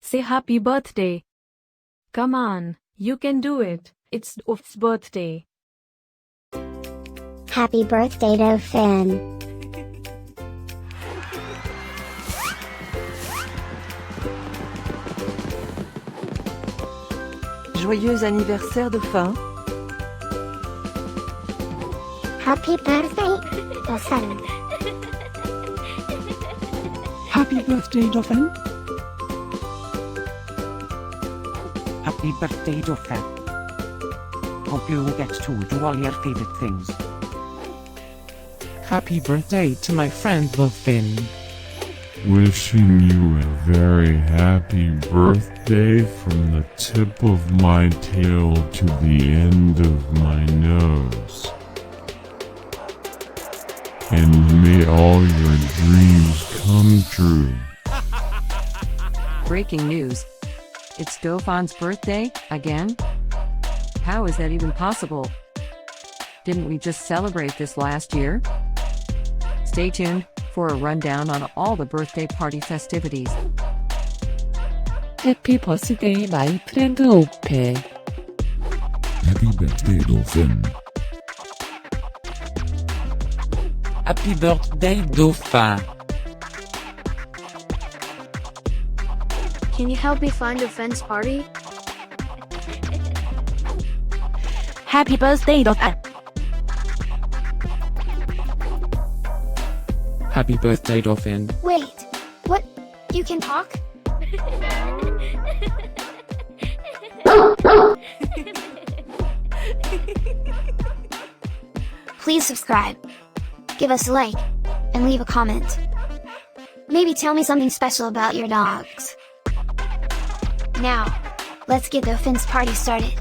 Say happy birthday. Come on, you can do it. It's Dauph's birthday. Happy birthday, Dauphin. Joyeux anniversaire Dauphin. Happy birthday, Dauphin. Happy birthday, Dauphin. Happy birthday, Dauphin. Hope you get to do all your favorite things. Happy birthday to my friend Dauphin. Wishing you a very happy birthday from the tip of my tail to the end of my nose. And may all your dreams come true. Breaking news. It's Dauphin's birthday, again? How is that even possible? Didn't we just celebrate this last year? Stay tuned for a rundown on all the birthday party festivities. Happy birthday, my friend Dauphin. Happy birthday, Dauphin. Happy birthday, Dauphin. Can you help me find Dauphin's party? Happy birthday, Dauphin. Happy birthday, Dauphin. Wait, what? You can talk? Please subscribe, give us a like, and leave a comment. Maybe tell me something special about your dogs. Now, let's get Dauphin's party started.